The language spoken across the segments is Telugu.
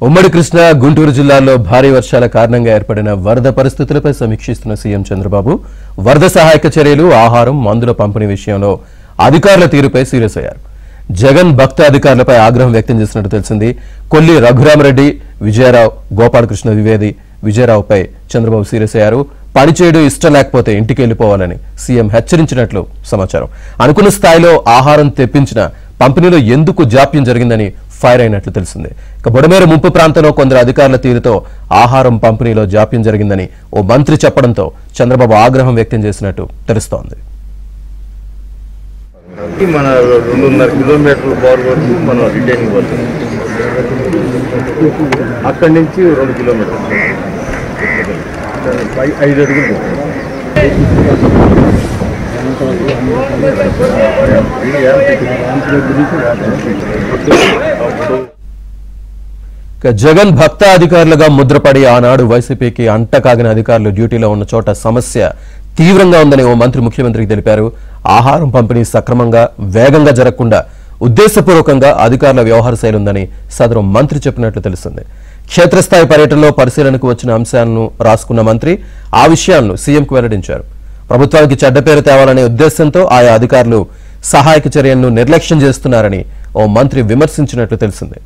ఉమ్మడి కృష్ణా గుంటూరు జిల్లాల్లో భారీ వర్షాల కారణంగా ఏర్పడిన వరద పరిస్థితులపై సమీక్షిస్తున్న సీఎం చంద్రబాబు వరద సహాయక చర్యలు, ఆహారం, మందుల పంపిణీ విషయంలో అధికారుల తీరుపై సీరియస్ అయ్యారు. జగన్ భక్త అధికారులపై ఆగ్రహం వ్యక్తం చేసినట్టు తెలిసింది. కొల్లి రఘురామరెడ్డి, విజయరావు, గోపాలకృష్ణ ద్వివేది, విజయరావుపై చంద్రబాబు సీరియస్ అయ్యారు. పనిచేయడం ఇష్టం లేకపోతే ఇంటికి వెళ్లిపోవాలని సీఎం హెచ్చరించినట్లు సమాచారం. అనుకున్న స్థాయిలో ఆహారం తెప్పించిన పంపిణీలో ఎందుకు జాప్యం జరిగిందని ఫైర్ అయినట్లు తెలిసింది. ఇక బుడమేరు ముంపు ప్రాంతంలో కొందరు అధికారుల తీరుతో ఆహారం పంపిణీలో జాప్యం జరిగిందని ఓ మంత్రి చెప్పడంతో చంద్రబాబు ఆగ్రహం వ్యక్తం చేసినట్టు తెలుస్తోంది. మన 2.5 కిలోమీటర్ల బార్ వరకు మనం రిటైనింగ్ పడుతుంది. అక్కడి నుంచి 2 కిలోమీటర్లు 5 అడుగులు. జగన్ భక్త అధికారులుగా ముద్రపడి ఆనాడు వైసీపీకి అంటకాగిన అధికారులు డ్యూటీలో ఉన్న చోట సమస్య తీవ్రంగా ఉందని ఓ మంత్రి ముఖ్యమంత్రికి తెలిపారు. ఆహారం పంపిణీ సక్రమంగా, వేగంగా జరగకుండా ఉద్దేశపూర్వకంగా అధికారుల వ్యవహార శైలి ఉందని సదరు మంత్రి చెప్పినట్లు తెలిసింది. క్షేత్రస్థాయి పర్యటనలో పరిశీలనకు వచ్చిన అంశాలను రాసుకున్న మంత్రి ఆ విషయాలను సీఎంకు వెల్లడించారు. ప్రభుత్వానికి చెడ్డ పేరు తేవాలనే ఉద్దేశంతో ఆయా అధికారులు సహాయక చర్యలను నిర్లక్ష్యం చేస్తున్నారని ఓ మంత్రి విమర్శించినట్లు తెలిసింది.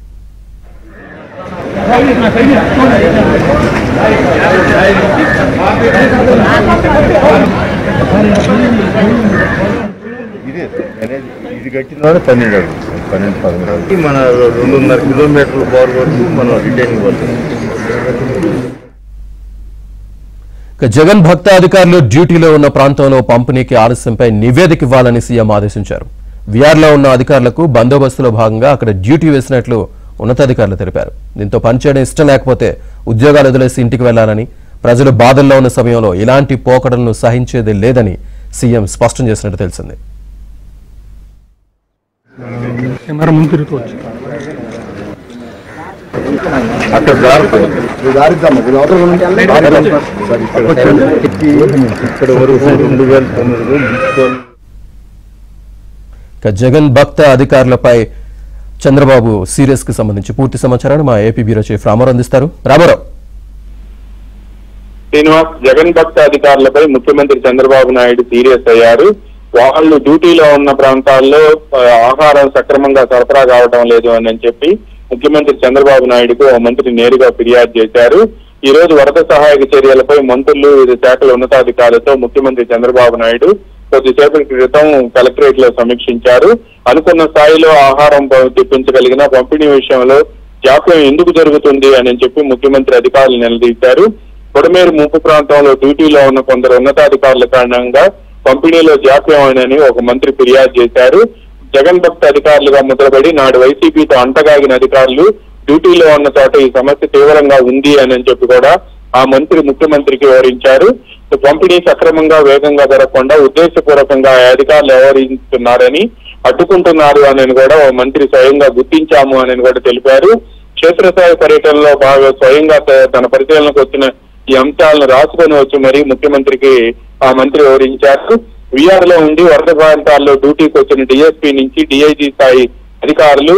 ఇది కట్టిన 12 అడుగులు. మన 2.5 కిలోమీటర్ల బార్ వరకు మనం రిటైనింగ్ పడుతుంది. జగన్ భక్త అధికారులు డ్యూటీలో ఉన్న ప్రాంతంలో పంపిణీకి ఆలస్యంపై నివేదిక ఇవ్వాలని సీఎం ఆదేశించారు. విఆర్లో ఉన్న అధికారులకు బందోబస్తులో భాగంగా అక్కడ డ్యూటీ వేసినట్లు ఉన్నతాధికారులు తెలిపారు. దీంతో పనిచేయడం ఇష్టం లేకపోతే ఉద్యోగాలు వదిలేసి ఇంటికి వెళ్లాలని, ప్రజలు బాధల్లో ఉన్న సమయంలో ఇలాంటి పోకడలను సహించేది లేదని సీఎం స్పష్టం చేసినట్టు తెలిసింది. జగన్ భక్త అధికారులపై చంద్రబాబు సీరియస్ కి సంబంధించి పూర్తి సమాచారాన్ని మా ఏపీ బ్యూరో చీఫ్ రామారావు అందిస్తారు. రామారావు. శ్రీనివాస్, జగన్ భక్త అధికారులపై ముఖ్యమంత్రి చంద్రబాబు నాయుడు సీరియస్ అయ్యారు. వాళ్ళు డ్యూటీలో ఉన్న ప్రాంతాల్లో ఆహారం సక్రమంగా సరఫరా కావడం లేదు అని చెప్పి ముఖ్యమంత్రి చంద్రబాబు నాయుడుకు మంత్రి నేరుగా ఫిర్యాదు చేశారు. ఈ రోజు వరద సహాయక చర్యలపై మంత్రులు, వివిధ శాఖల ఉన్నతాధికారులతో ముఖ్యమంత్రి చంద్రబాబు నాయుడు కొద్దిసేపటి క్రితం కలెక్టరేట్ లో సమీక్షించారు. అనుకున్న స్థాయిలో ఆహారం తెప్పించగలిగిన పంపిణీ విషయంలో జాప్యం ఎందుకు జరుగుతుంది అని చెప్పి ముఖ్యమంత్రి అధికారులు నిలదీశారు. బుడమేరు ముంపు ప్రాంతంలో డ్యూటీలో ఉన్న కొందరు ఉన్నతాధికారుల కారణంగా పంపిణీలో జాప్యం అని ఒక మంత్రి ఫిర్యాదు చేశారు. జగన్ భక్త అధికారులుగా ముద్రపడి నాడు వైసీపీతో అంటగాగిన అధికారులు డ్యూటీలో ఉన్న చోట ఈ సమస్య తీవ్రంగా ఉంది అని చెప్పి కూడా ఆ మంత్రి ముఖ్యమంత్రికి వివరించారు. పంపిణీ సక్రమంగా, వేగంగా జరగకుండా ఉద్దేశపూర్వకంగా అధికారులు వ్యవహరిస్తున్నారని, అడ్డుకుంటున్నారు అని కూడా ఓ మంత్రి స్వయంగా గుర్తించాము అని కూడా తెలిపారు. క్షేత్రస్థాయి పర్యటనలో బాగా స్వయంగా తన పరిశీలనకు వచ్చిన ఈ అంశాలను రాసుకొని వచ్చి మరీ ముఖ్యమంత్రికి ఆ మంత్రి వివరించారు. విఆర్ లో ఉండి వరద ప్రాంతాల్లో డ్యూటీకి వచ్చిన డిఎస్పీ నుంచి డిఐజీ స్థాయి అధికారులు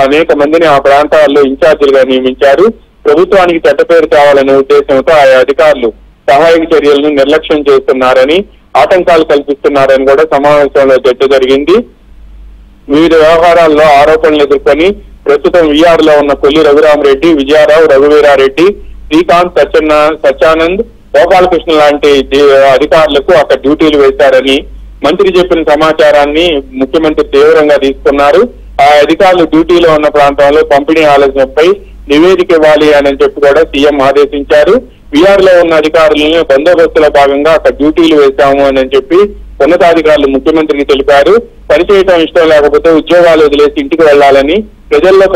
అనేక మందిని ఆ ప్రాంతాల్లో ఇన్ఛార్జీలుగా నియమించారు. ప్రభుత్వానికి చెడ్డ పేరు తేవాలనే ఉద్దేశంతో ఆయా అధికారులు సహాయక చర్యలను నిర్లక్ష్యం చేస్తున్నారని, ఆటంకాలు కల్పిస్తున్నారని కూడా సమావేశంలో చర్చ జరిగింది. వివిధ వ్యవహారాల్లో ఆరోపణలు ఎదుర్కొని ప్రస్తుతం విఆర్ లో ఉన్న కొల్లి రఘురామరెడ్డి, విజయరావు, రఘువీరారెడ్డి, శ్రీకాంత్, సత్యానంద్, గోపాలకృష్ణ లాంటి అధికారులకు అక్కడ డ్యూటీలు వేశారని మంత్రి చెప్పిన సమాచారాన్ని ముఖ్యమంత్రి తీవ్రంగా తీసుకున్నారు. ఆ అధికారులు డ్యూటీలో ఉన్న ప్రాంతంలో పంపిణీ ఆలస్యంపై నివేదిక ఇవ్వాలి అని చెప్పి కూడా సీఎం ఆదేశించారు. విఆర్ లో ఉన్న అధికారులను బందోబస్తులో భాగంగా అక్కడ డ్యూటీలు వేశాము అని చెప్పి ఉన్నతాధికారులు ముఖ్యమంత్రికి తెలిపారు. పనిచేయడం ఇష్టం లేకపోతే ఉద్యోగాలు వదిలేసి ఇంటికి వెళ్లాలని, ప్రజల్లో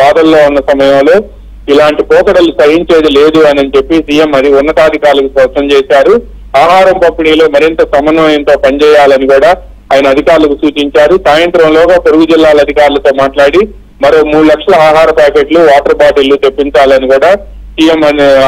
బాధల్లో ఉన్న సమయంలో ఇలాంటి పోకడలు సహించేది లేదు అని చెప్పి సీఎం అది ఉన్నతాధికారులకు స్పష్టం చేశారు. ఆహారం పంపిణీలో మరింత సమన్వయంతో పనిచేయాలని కూడా ఆయన అధికారులకు సూచించారు. సాయంత్రంలోగా పొరుగు జిల్లాల అధికారులతో మాట్లాడి మరో 3 లక్షల ఆహార ప్యాకెట్లు, వాటర్ బాటిళ్లు తెప్పించాలని కూడా సీఎం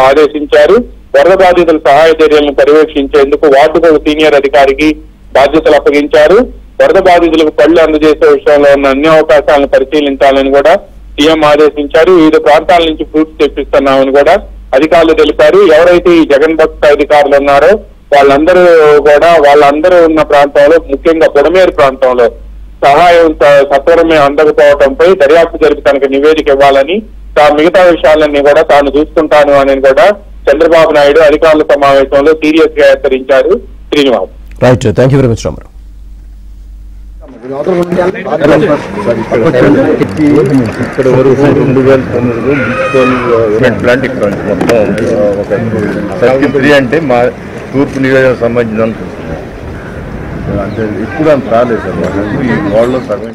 ఆదేశించారు. వరద బాధితుల సహాయ చర్యలను పర్యవేక్షించేందుకు వార్డుకు సీనియర్ అధికారికి బాధ్యతలు అప్పగించారు. వరద బాధితులకు పళ్లు అందజేసే విషయంలో ఉన్న అన్ని అవకాశాలను పరిశీలించాలని కూడా సీఎం ఆదేశించారు. వివిధ ప్రాంతాల నుంచి ఫ్రూట్స్ తెప్పిస్తున్నామని కూడా అధికారులు తెలిపారు. ఎవరైతే ఈ జగన్ భక్త అధికారులు ఉన్నారో వాళ్ళందరూ ఉన్న ప్రాంతంలో, ముఖ్యంగా పొడమేరు ప్రాంతంలో సహాయం సత్వరమే అందకపోవడంపై దర్యాప్తు జరిపి తనకు నివేదిక ఇవ్వాలని, మిగతా విషయాలన్నీ కూడా తాను చూసుకుంటాను అని కూడా చంద్రబాబు నాయుడు అధికారుల సమావేశంలో సీరియస్ గా హెచ్చరించారు. Srinivas. Right, thank you very much Ramarao. ఇక్కడ వరకు 2009 ప్లాంట్ ఇక్కడ మొత్తం ఒక సర్కిల్ 3 అంటే మా తూర్పు నియోజకవర్గం సంబంధించిన అంటే ఇప్పుడు అంత రాలేదు సార్. ఈ వాళ్ళలో సగం